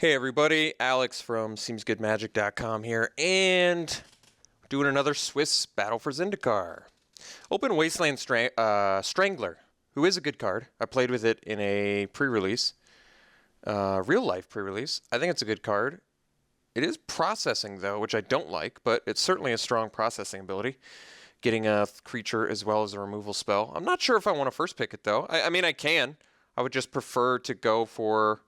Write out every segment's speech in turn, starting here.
Hey everybody, Alex from SeemsGoodMagic.com here, and doing another Swiss Battle for Zendikar. Open Wasteland Strangler, who is a good card. I played with it in a pre-release, real-life pre-release. I think it's a good card. It is processing, though, which I don't like, but it's certainly a strong processing ability. Getting a creature as well as a removal spell. I'm not sure if I want to first pick it, though. I mean, I can. I would just prefer to go for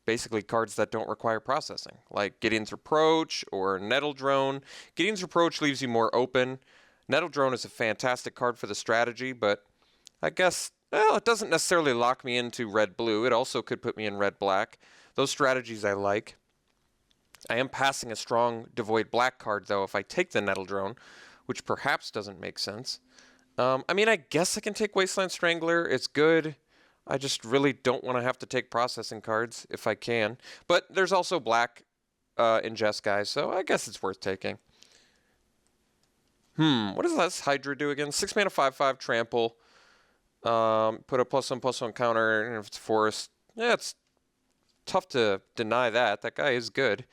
basically cards that don't require processing, like Gideon's Reproach or Nettle Drone. Gideon's Reproach leaves you more open. Nettle Drone is a fantastic card for the strategy, but I guess, well, it doesn't necessarily lock me into red-blue. It also could put me in red-black. Those strategies I like. I am passing a strong Devoid Black card, though, if I take the Nettle Drone, which perhaps doesn't make sense. I mean, I guess I can take Wasteland Strangler. It's good. I just really don't want to have to take processing cards if I can. But there's also black in Jeskai, so I guess it's worth taking. What does this Hydra do again? 6 mana, 5/5, trample. Put a +1/+1 counter, and if it's forest, yeah, it's tough to deny that. That guy is good.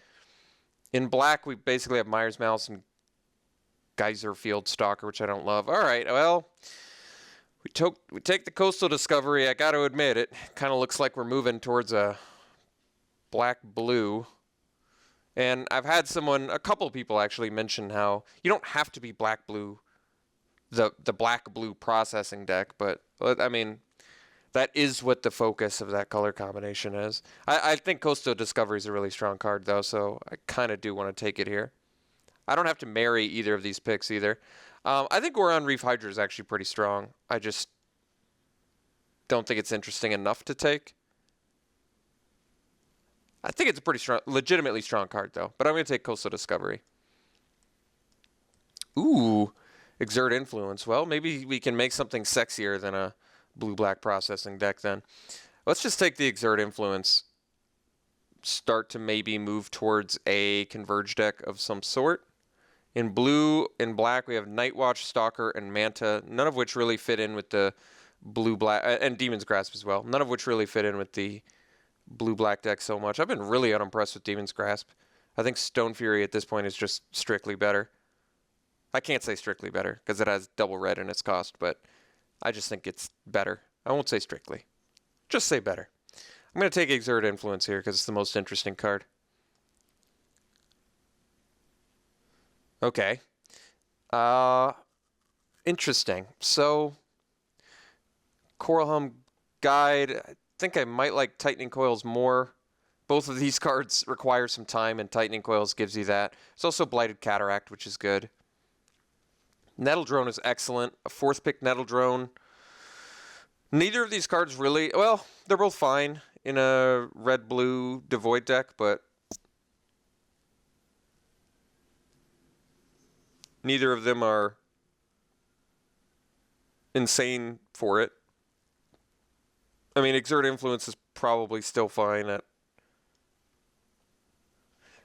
In black, we basically have Myers Mouse and Geyser Field Stalker, which I don't love. All right, well, we take the Coastal Discovery. I got to admit, it kind of looks like we're moving towards a black-blue. And I've had a couple people actually mention how you don't have to be black-blue, the black-blue processing deck, but I mean, that is what the focus of that color combination is. I think Coastal Discovery is a really strong card, though, so I kind of do want to take it here. I don't have to marry either of these picks either. I think Goron Reef Hydra is actually pretty strong. I just don't think it's interesting enough to take. I think it's a pretty strong, legitimately strong card, though. But I'm going to take Coastal Discovery. Ooh, Exert Influence. Well, maybe we can make something sexier than a blue-black processing deck then. Let's just take the Exert Influence. Start to maybe move towards a Converge deck of some sort. In blue and black, we have Nightwatch, Stalker, and Manta, none of which really fit in with the blue-black, and Demon's Grasp as well, none of which really fit in with the blue-black deck so much. I've been really unimpressed with Demon's Grasp. I think Stone Fury at this point is just strictly better. I can't say strictly better, because it has double red in its cost, but I just think it's better. I won't say strictly. Just say better. I'm going to take Exert Influence here, because it's the most interesting card. Okay. Interesting. So, Coral Helm Guide, I think I might like Tightening Coils more. Both of these cards require some time, and Tightening Coils gives you that. There's also Blighted Cataract, which is good. Nettle Drone is excellent. A fourth pick Nettle Drone. Neither of these cards really, well, they're both fine in a red-blue Devoid deck, but neither of them are insane for it. I mean, Exert Influence is probably still fine at...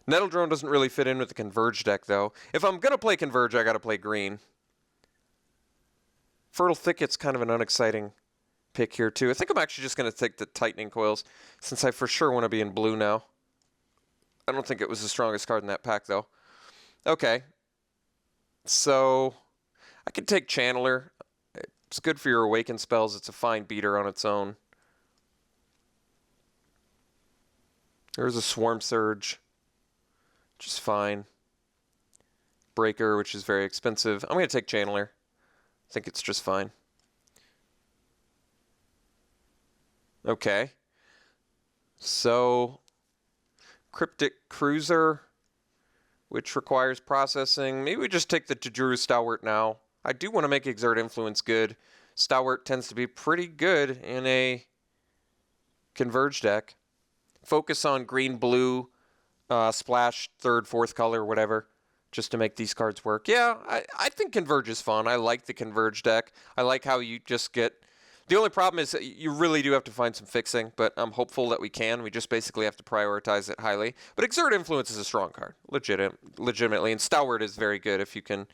Nettle Drone doesn't really fit in with the Converge deck, though. If I'm going to play Converge, I got to play green. Fertile Thicket's kind of an unexciting pick here, too. I think I'm actually just going to take the Tightening Coils, since I for sure want to be in blue now. I don't think it was the strongest card in that pack, though. Okay. So, I could take Channeler. It's good for your Awaken spells. It's a fine beater on its own. There's a Swarm Surge, which is fine. Breaker, which is very expensive. I'm going to take Channeler. I think it's just fine. Okay. So, Cryptic Cruiser, which requires processing. Maybe we just take the Tajuru Stalwart now. I do want to make Exert Influence good. Stalwart tends to be pretty good in a Converge deck. Focus on green-blue, splash, third, fourth color, whatever, just to make these cards work. Yeah, I think Converge is fun. I like the Converge deck. I like how you just get... The only problem is that you really do have to find some fixing, but I'm hopeful that we can. We just basically have to prioritize it highly. But Exert Influence is a strong card, legitimately, and Stalwart is very good if you can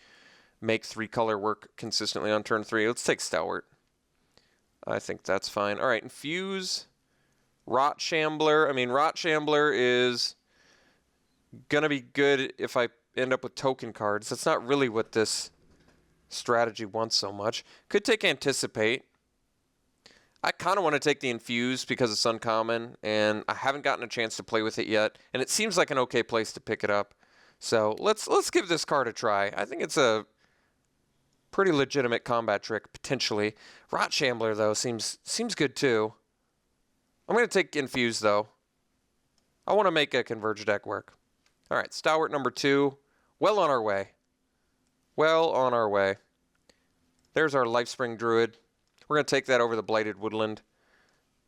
make 3-color work consistently on turn 3. Let's take Stalwart. I think that's fine. All right, Infuse. Rot Shambler. I mean, Rot Shambler is going to be good if I end up with token cards. That's not really what this strategy wants so much. Could take Anticipate. I kind of want to take the Infuse because it's uncommon, and I haven't gotten a chance to play with it yet, and it seems like an okay place to pick it up. So let's give this card a try. I think it's a pretty legitimate combat trick, potentially. Rot Shambler, though, seems good, too. I'm going to take Infuse, though. I want to make a Converge deck work. All right, Stalwart number 2. Well on our way. Well on our way. There's our Lifespring Druid. We're going to take that over the Blighted Woodland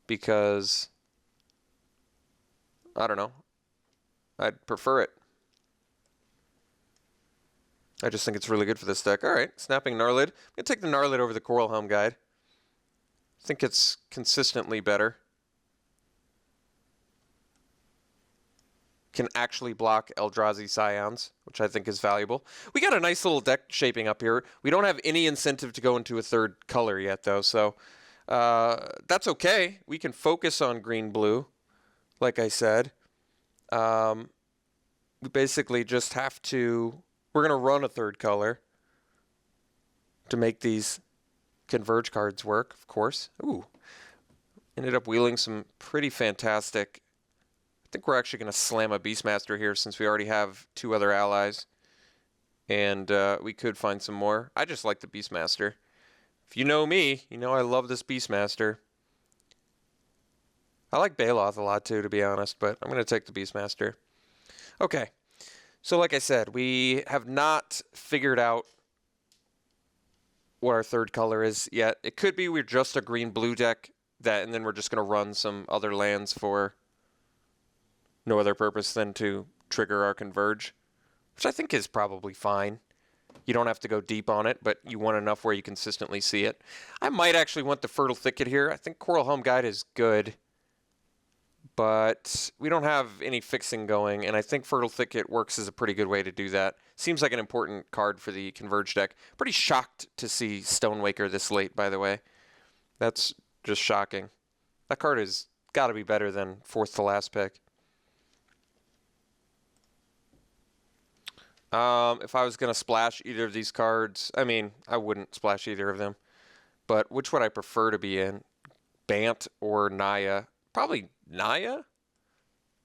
because, I don't know, I'd prefer it. I just think it's really good for this deck. All right, Snapping Gnarlid. I'm going to take the Gnarlid over the Coral Helm Guide. I think it's consistently better. Can actually block Eldrazi Scions, which I think is valuable. We got a nice little deck shaping up here. We don't have any incentive to go into a third color yet, though, so that's okay. We can focus on green-blue, like I said. We basically just have to... We're going to run a third color to make these Converge cards work, of course. Ooh. Ended up wheeling some pretty fantastic... I think we're actually going to slam a Beastmaster here since we already have 2 other allies. And we could find some more. I just like the Beastmaster. If you know me, you know I love this Beastmaster. I like Baloth a lot too, to be honest, but I'm going to take the Beastmaster. Okay. So like I said, we have not figured out what our third color is yet. It could be we're just a green-blue deck, and then we're just going to run some other lands for no other purpose than to trigger our Converge, which I think is probably fine. You don't have to go deep on it, but you want enough where you consistently see it. I might actually want the Fertile Thicket here. I think Coral Helm Guide is good, but we don't have any fixing going, and I think Fertile Thicket works as a pretty good way to do that. Seems like an important card for the Converge deck. Pretty shocked to see Stonewaker this late, by the way. That's just shocking. That card has got to be better than 4th to last pick. If I was going to splash either of these cards, I mean, I wouldn't splash either of them. But which would I prefer to be in? Bant or Naya? Probably Naya?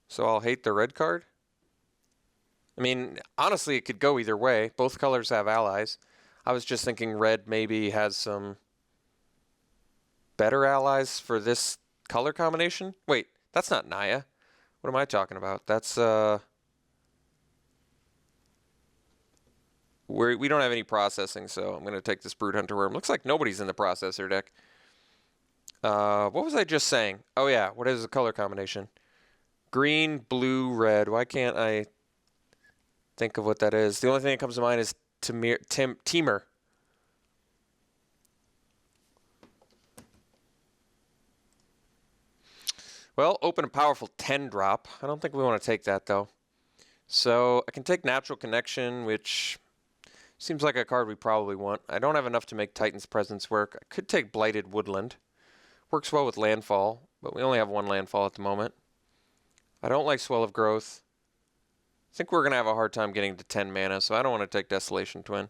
So I'll hate the red card? I mean, honestly, it could go either way. Both colors have allies. I was just thinking red maybe has some better allies for this color combination. Wait, that's not Naya. What am I talking about? That's, we don't have any processing, so I'm going to take this Brood Hunter Worm. Looks like nobody's in the processor deck. What was I just saying? Oh, yeah. What is the color combination? Green, blue, red. Why can't I think of what that is? The only thing that comes to mind is Temur. Well, open a powerful 10-drop. I don't think we want to take that, though. So I can take Natural Connection, which... seems like a card we probably want. I don't have enough to make Titan's Presence work. I could take Blighted Woodland. Works well with Landfall, but we only have 1 Landfall at the moment. I don't like Swell of Growth. I think we're going to have a hard time getting to 10 mana, so I don't want to take Desolation Twin.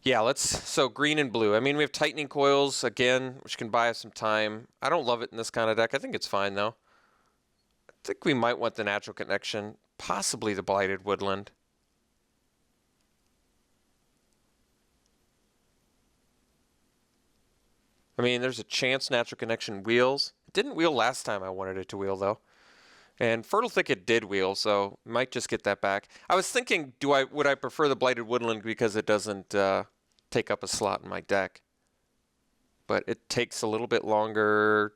Yeah, so green and blue. I mean, we have Tightening Coils, again, which can buy us some time. I don't love it in this kind of deck. I think it's fine, though. I think we might want the Natural Connection, possibly the Blighted Woodland. I mean, there's a chance Natural Connection wheels. It didn't wheel last time I wanted it to wheel, though. And Fertile Thicket did wheel, so might just get that back. I was thinking, would I prefer the Blighted Woodland because it doesn't take up a slot in my deck. But it takes a little bit longer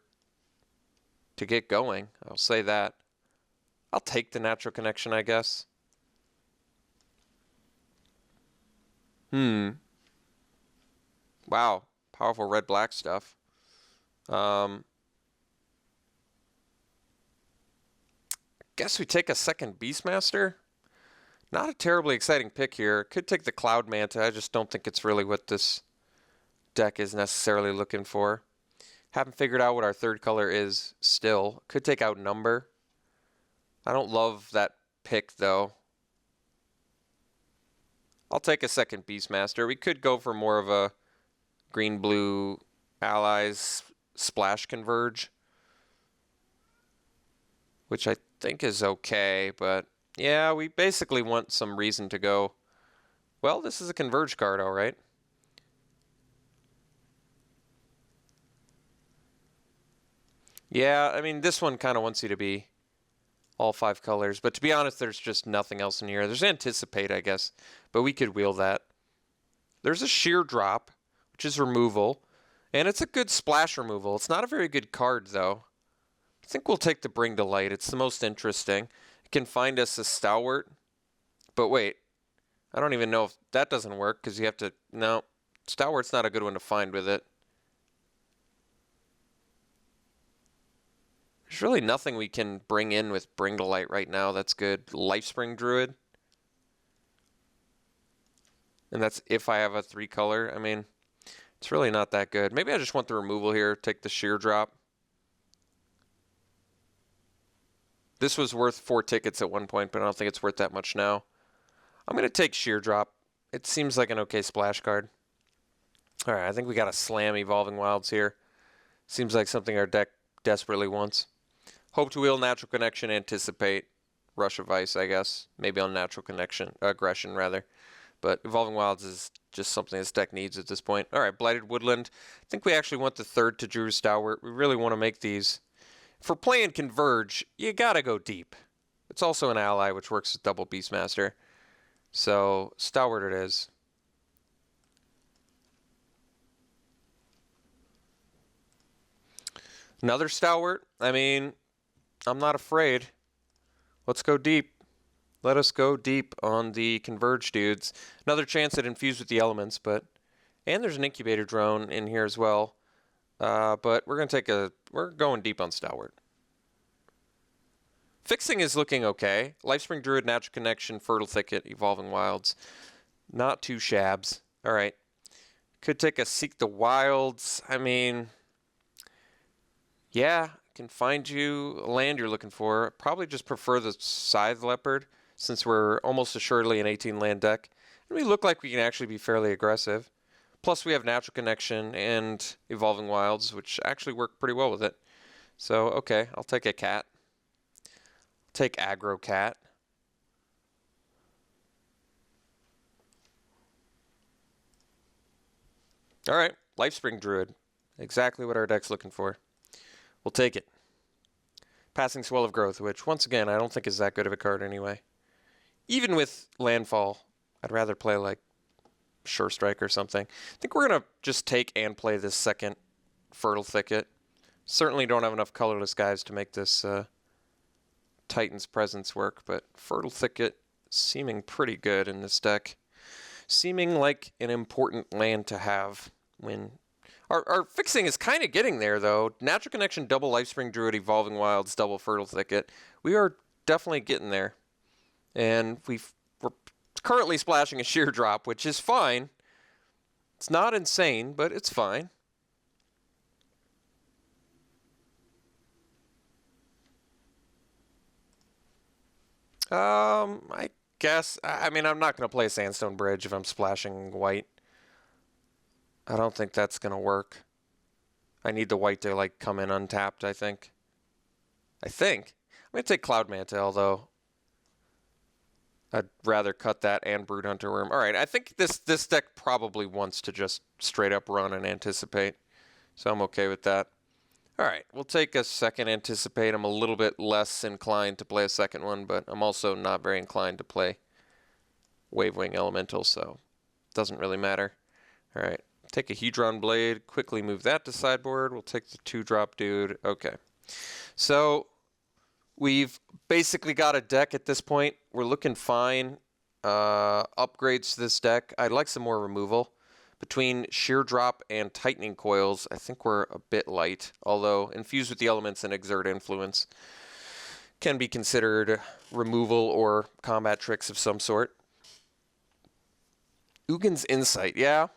to get going. I'll say that. I'll take the Natural Connection, I guess. Wow. Powerful red-black stuff. Guess we take a second Beastmaster. Not a terribly exciting pick here. Could take the Cloud Manta. I just don't think it's really what this deck is necessarily looking for. Haven't figured out what our third color is still. Could take out number. I don't love that pick, though. I'll take a second Beastmaster. We could go for more of a green-blue allies splash converge, which I think is okay, but yeah, we basically want some reason to go, well, this is a converge card, all right. Yeah, I mean, this one kind of wants you to be all 5 colors, but to be honest, there's just nothing else in here. There's Anticipate, I guess, but we could wheel that. There's a Sheer Drop, which is removal, and it's a good splash removal. It's not a very good card, though. I think we'll take the Bring to Light. It's the most interesting. It can find us a Stalwart, but wait, I don't even know if that doesn't work, because you have to, no, Stalwart's not a good one to find with it. There's really nothing we can bring in with Bring to Light right now that's good. Lifespring Druid. And that's if I have a 3 color. I mean, it's really not that good. Maybe I just want the removal here. Take the Sheer Drop. This was worth 4 tickets at one point, but I don't think it's worth that much now. I'm going to take Sheer Drop. It seems like an okay splash card. All right, I think we got to slam Evolving Wilds here. Seems like something our deck desperately wants. Hope to wheel Natural Connection, Anticipate, Rush of Ice, I guess. Maybe on Natural Connection, Aggression, rather. But Evolving Wilds is just something this deck needs at this point. All right, Blighted Woodland. I think we actually want the third to Drew Stalwart. We really want to make these. For playing Converge, you got to go deep. It's also an ally, which works with double Beastmaster. So, Stalwart it is. Another Stalwart. I mean, I'm not afraid. Let's go deep. Let us go deep on the Converge dudes. Another chance at Infuse with the Elements, but... And there's an Incubator Drone in here as well. But we're going to take a... We're going deep on Stalwart. Fixing is looking okay. Lifespring Druid, Natural Connection, Fertile Thicket, Evolving Wilds. Not too shabs. All right. Could take a Seek the Wilds. I mean... Yeah, can find you a land you're looking for. Probably just prefer the Scythe Leopard, since we're almost assuredly an 18-land deck. And we look like we can actually be fairly aggressive. Plus, we have Natural Connection and Evolving Wilds, which actually work pretty well with it. So, okay, I'll take a cat. Take Aggro Cat. All right, Lifespring Druid. Exactly what our deck's looking for. We'll take it. Passing Swell of Growth, which, once again, I don't think is that good of a card anyway. Even with Landfall, I'd rather play, like, Sure Strike or something. I think we're going to just take and play this second Fertile Thicket. Certainly don't have enough colorless guys to make this Titan's Presence work, but Fertile Thicket seeming pretty good in this deck. Seeming like an important land to have when... Our fixing is kind of getting there, though. Natural Connection, double Lifespring Druid, Evolving Wilds, double Fertile Thicket. We are definitely getting there. And we're currently splashing a Sheer Drop, which is fine. It's not insane, but it's fine. I guess... I mean, I'm not going to play Sandstone Bridge if I'm splashing white. I don't think that's going to work. I need the white to, like, come in untapped, I think. I'm going to take Cloud Mantle, though. I'd rather cut that and Brood Hunter Worm. All right, I think this deck probably wants to just straight up run and Anticipate. So I'm okay with that. All right, we'll take a second Anticipate. I'm a little bit less inclined to play a second one, but I'm also not very inclined to play Wavewing Elemental, so it doesn't really matter. All right. Take a Hedron Blade, quickly move that to sideboard. We'll take the 2-drop dude. Okay. So we've basically got a deck at this point. We're looking fine. Upgrades to this deck. I'd like some more removal. Between Sheer Drop and Tightening Coils, I think we're a bit light. Although Infuse with the Elements and Exert Influence can be considered removal or combat tricks of some sort. Ugin's Insight, yeah.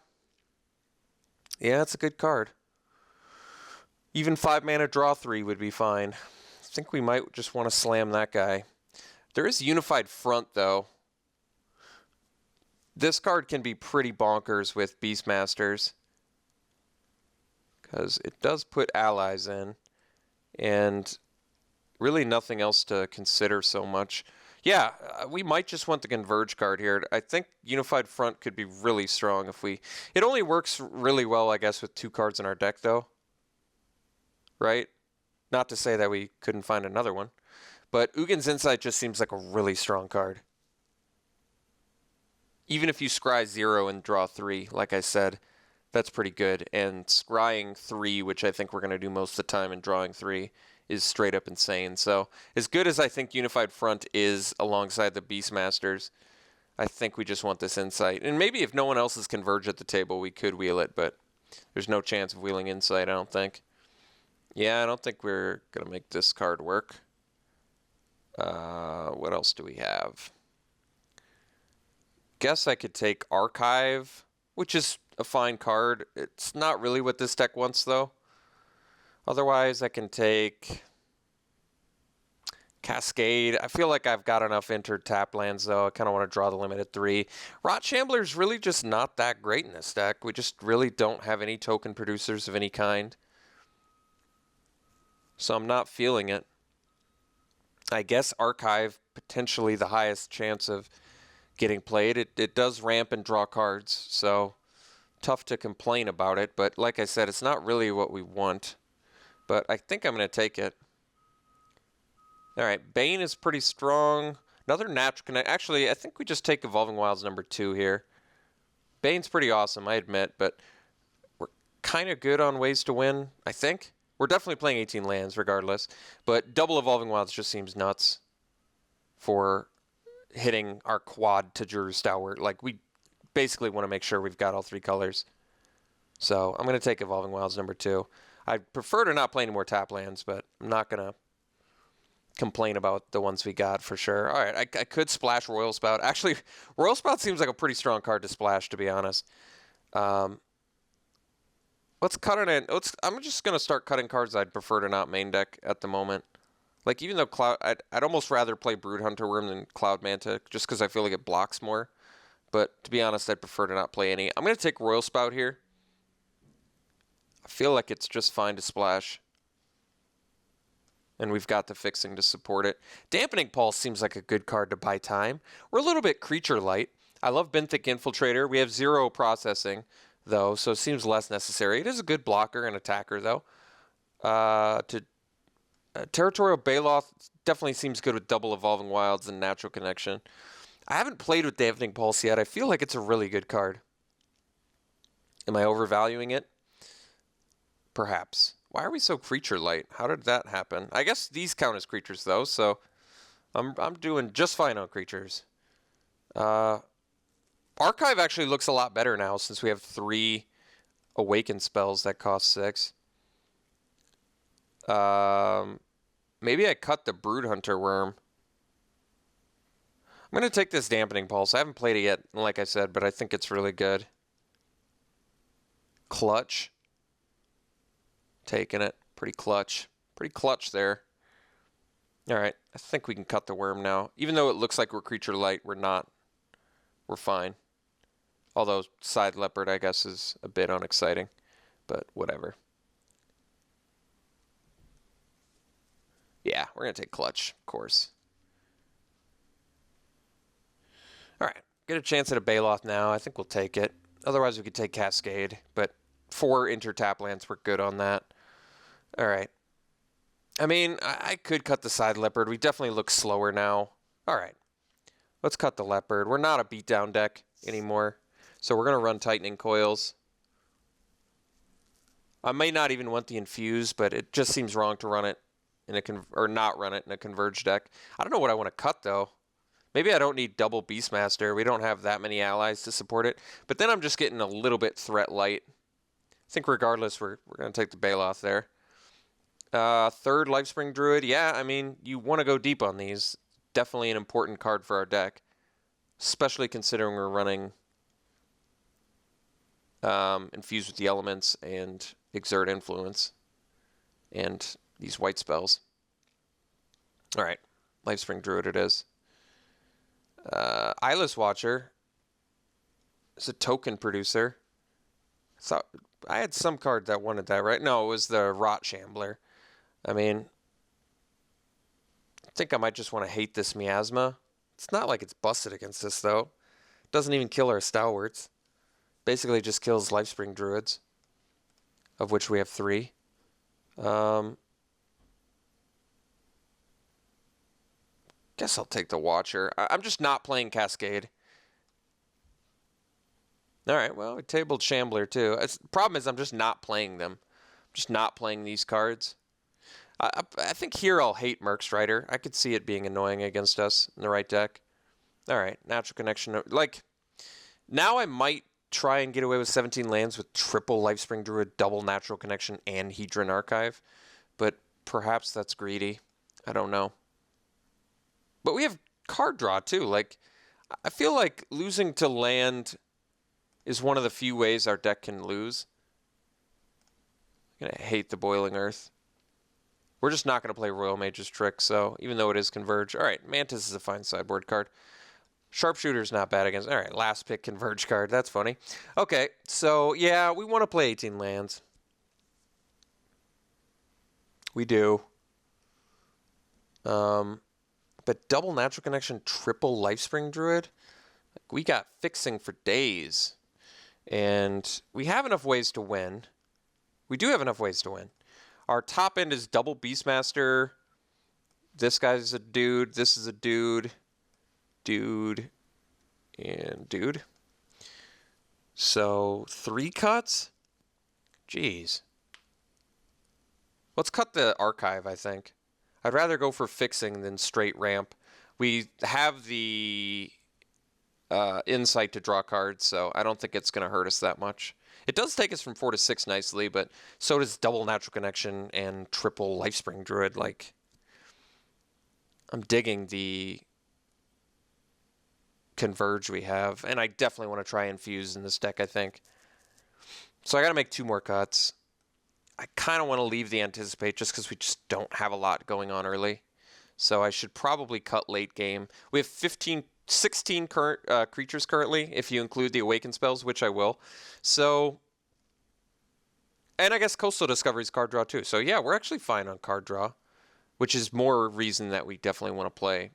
Yeah, it's a good card. Even 5 mana draw 3 would be fine. I think we might just want to slam that guy. There is Unified Front, though. This card can be pretty bonkers with Beastmasters, because it does put allies in, and really nothing else to consider so much. Yeah, we might just want the Converge card here. I think Unified Front could be really strong if we... It only works really well, I guess, with 2 cards in our deck, though. Right? Not to say that we couldn't find another one. But Ugin's Insight just seems like a really strong card. Even if you scry 0 and draw 3, like I said, that's pretty good. And scrying 3, which I think we're going to do most of the time, and drawing 3 is straight up insane. So as good as I think Unified Front is alongside the Beastmasters, I think we just want this Insight. And maybe if no one else is Converge at the table, we could wheel it, but there's no chance of wheeling Insight, I don't think. Yeah, I don't think we're going to make this card work. What else do we have? Guess I could take Archive, which is a fine card. It's not really what this deck wants, though. Otherwise, I can take Cascade. I feel like I've got enough entered tap lands, though. I kind of want to draw the limit at 3. Rot Shambler's really just not that great in this deck. We just really don't have any token producers of any kind. So I'm not feeling it. I guess Archive, potentially the highest chance of getting played. It does ramp and draw cards, so tough to complain about it. But like I said, it's not really what we want. But I think I'm going to take it. All right, Bane is pretty strong. Another natural connect. Actually, I think we just take Evolving Wilds number 2 here. Bane's pretty awesome, I admit, but we're kind of good on ways to win, I think. We're definitely playing 18 lands regardless, but double Evolving Wilds just seems nuts for hitting our quad to Juru Stalwart. Like, we basically want to make sure we've got all 3 colors. So I'm going to take Evolving Wilds number 2. I'd prefer to not play any more tap lands, but I'm not going to complain about the ones we got for sure. All right, I could splash Royal Spout. Actually, Royal Spout seems like a pretty strong card to splash, to be honest. Let's cut it in. I'm just going to start cutting cards I'd prefer to not main deck at the moment. Like, even though I'd almost rather play Brood Hunter Worm than Cloud Manta, just because I feel like it blocks more. But to be honest, I'd prefer to not play any. I'm going to take Royal Spout here. I feel like it's just fine to splash. And we've got the fixing to support it. Dampening Pulse seems like a good card to buy time. We're a little bit creature light. I love Benthic Infiltrator. We have 0 processing, though, so it seems less necessary. It is a good blocker and attacker, though. Territorial Baloth definitely seems good with double Evolving Wilds and Natural Connection. I haven't played with Dampening Pulse yet. I feel like it's a really good card. Am I overvaluing it? Perhaps. Why are we so creature light? How did that happen? I guess these count as creatures, though, so I'm doing just fine on creatures. Archive actually looks a lot better now since we have 3 Awaken spells that cost 6. Maybe I cut the Brood Hunter Worm. I'm going to take this Dampening Pulse. I haven't played it yet, like I said, but I think it's really good. Clutch. Taking it. Pretty clutch. Pretty clutch there. Alright, I think we can cut the worm now. Even though it looks like we're creature light, we're not. We're fine. Although Side Leopard, I guess, is a bit unexciting. But whatever. Yeah, we're going to take Clutch, of course. Alright, get a chance at a Baloth now. I think we'll take it. Otherwise, we could take Cascade. But 4 inter-tap lands, we're good on that. Alright. I mean, I could cut the Side Leopard. We definitely look slower now. Alright. Let's cut the Leopard. We're not a beatdown deck anymore. So we're going to run Tightening Coils. I may not even want the Infuse, but it just seems wrong to run it in a or not run it in a Converge deck. I don't know what I want to cut, though. Maybe I don't need double Beastmaster. We don't have that many allies to support it. But then I'm just getting a little bit threat light. I think regardless, we're going to take the Baloth there. 3rd Lifespring Druid. Yeah, I mean, you want to go deep on these. Definitely an important card for our deck. Especially considering we're running Infuse with the Elements and Exert Influence. and these white spells. All right, Lifespring Druid it is. Eyeless Watcher is a token producer. So I had some card that wanted that, right? No, it was the Rot Shambler. I mean, I think I might just want to hate this Miasma. It's not like it's busted against us, though. It doesn't even kill our Stalwarts. Basically just kills Lifespring Druids, of which we have 3. Guess I'll take the Watcher. I'm just not playing Cascade. All right, well, we tabled Shambler, too. The problem is I'm just not playing them. I'm just not playing these cards. I think here I'll hate Merc Strider. I could see it being annoying against us in the right deck. All right, Natural Connection. Like, now I might try and get away with 17 lands with triple Lifespring Druid, double Natural Connection, and Hedron Archive. But perhaps that's greedy. I don't know. But we have card draw, too. Like, I feel like losing to land is one of the few ways our deck can lose. I'm going to hate the Boiling Earth. We're just not going to play Royal Mage's Trick, so even though it is Converge. All right, Mantis is a fine sideboard card. Sharpshooter's not bad against... All right, last pick Converge card. That's funny. Okay, so yeah, we want to play 18 lands. We do. But double Natural Connection, triple Lifespring Druid? We got fixing for days. And we have enough ways to win. We do have enough ways to win. Our top end is double Beastmaster. This guy's a dude. This is a dude. Dude. And dude. So 3 cuts? Jeez. Let's cut the Archive, I think. I'd rather go for fixing than straight ramp. We have the insight to draw cards, so I don't think it's going to hurt us that much. It does take us from 4 to 6 nicely, but so does double Natural Connection and triple Lifespring Druid. Like, I'm digging the Converge we have, and I definitely want to try Infuse in this deck, I think. So I got to make 2 more cuts. I kind of want to leave the Anticipate just because we just don't have a lot going on early. So I should probably cut late game. We have 16 current creatures currently, if you include the Awaken spells, which I will. So, and I guess Coastal Discovery's card draw too. So yeah, we're actually fine on card draw, which is more reason that we definitely want to play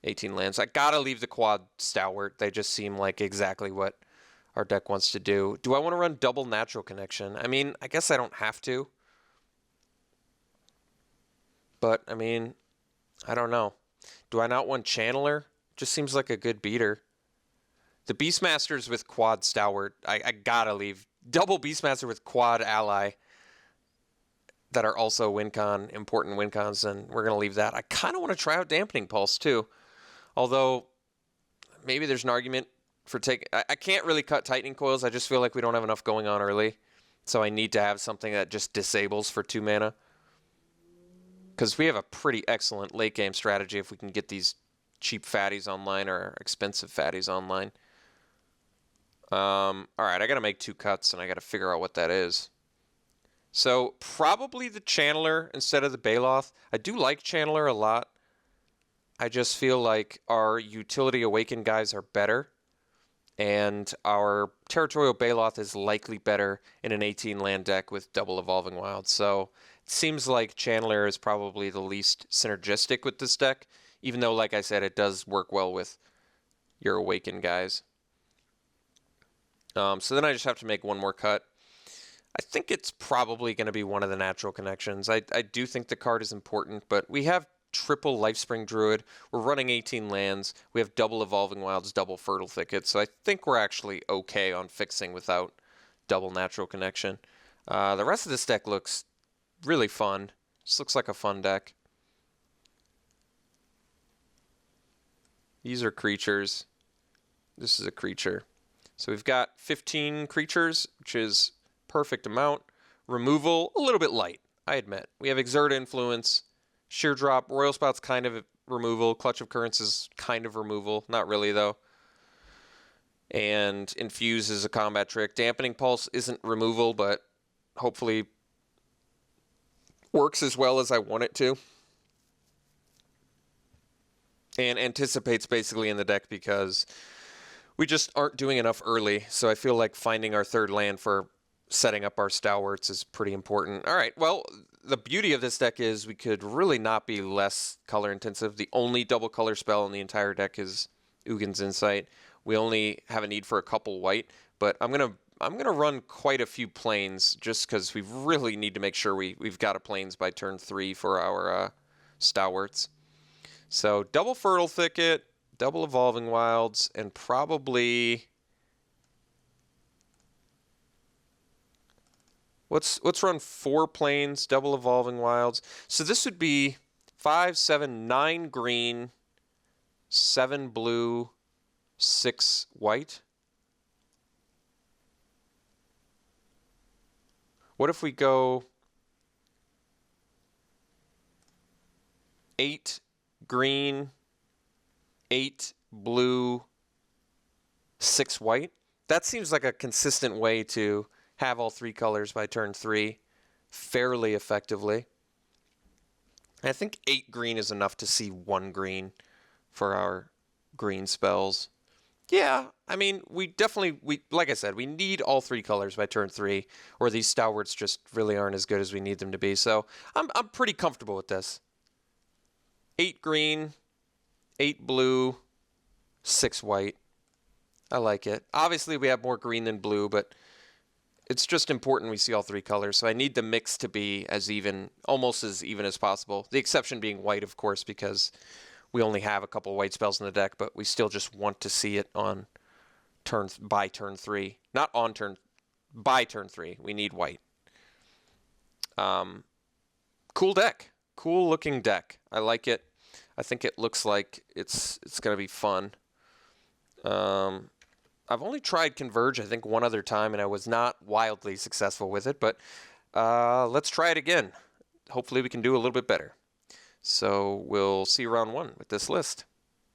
18 lands. I gotta leave the quad Stalwart. They just seem like exactly what our deck wants to do. Do I want to run double Natural Connection? I mean, I guess I don't have to. But, I mean, I don't know. Do I not want Channeler? Just seems like a good beater. The Beastmasters with quad Stalwart, I gotta leave. Double Beastmaster with quad Ally that are also important win cons, and we're going to leave that. I kind of want to try out Dampening Pulse, too. Although, maybe there's an argument for taking... I can't really cut Tightening Coils. I just feel like we don't have enough going on early. So I need to have something that just disables for 2 mana. Because we have a pretty excellent late game strategy if we can get these cheap fatties online or expensive fatties online. All right, I got to make 2 cuts, and I got to figure out what that is. So probably the Channeler instead of the Baloth. I do like Channeler a lot. I just feel like our Utility Awaken guys are better. And our Territorial Baloth is likely better in an 18-land deck with double Evolving Wilds. So it seems like Channeler is probably the least synergistic with this deck, even though, like I said, it does work well with your Awaken guys. So then I just have to make 1 more cut. I think it's probably going to be one of the Natural Connections. I do think the card is important, but we have triple Lifespring Druid. We're running 18 lands. We have double Evolving Wilds, double Fertile Thicket. So I think we're actually okay on fixing without double Natural Connection. The rest of this deck looks really fun. Just looks like a fun deck. These are creatures. This is a creature. So we've got 15 creatures, which is perfect amount. Removal, a little bit light, I admit. We have Exert Influence, Sheer Drop, Royal Spout's kind of removal, Clutch of Currents is kind of removal, not really though. And Infuse is a combat trick. Dampening Pulse isn't removal, but hopefully works as well as I want it to. And anticipates basically in the deck because we just aren't doing enough early. So I feel like finding our third land for setting up our stalwarts is pretty important. All right, well, the beauty of this deck is we could really not be less color intensive. The only double color spell in the entire deck is Ugin's Insight. We only have a need for a couple white, but I'm gonna run quite a few planes just because we really need to make sure we've got a planes by turn 3 for our stalwarts. So double Fertile Thicket, double Evolving Wilds, and probably let's run 4 planes, double Evolving Wilds. So this would be 5, 7, 9 green, 7 blue, 6 white. What if we go 8 green, 8 blue, 6 white? That seems like a consistent way to have all 3 colors by turn 3 fairly effectively. I think 8 green is enough to see 1 green for our green spells. Yeah, I mean, we like I said, we need all 3 colors by turn 3, or these stalwarts just really aren't as good as we need them to be. So I'm pretty comfortable with this. 8 green, 8 blue, 6 white. I like it. Obviously, we have more green than blue, but it's just important we see all 3 colors. So I need the mix to be as even, almost as even as possible. The exception being white, of course, because we only have a couple white spells in the deck, but we still just want to see it on by turn 3. Not on turn, by turn 3. We need white. Cool deck. Cool looking deck. I like it. I think it looks like it's going to be fun. I've only tried Converge, I think, one other time, and I was not wildly successful with it, but let's try it again. Hopefully we can do a little bit better. So we'll see round 1 with this list.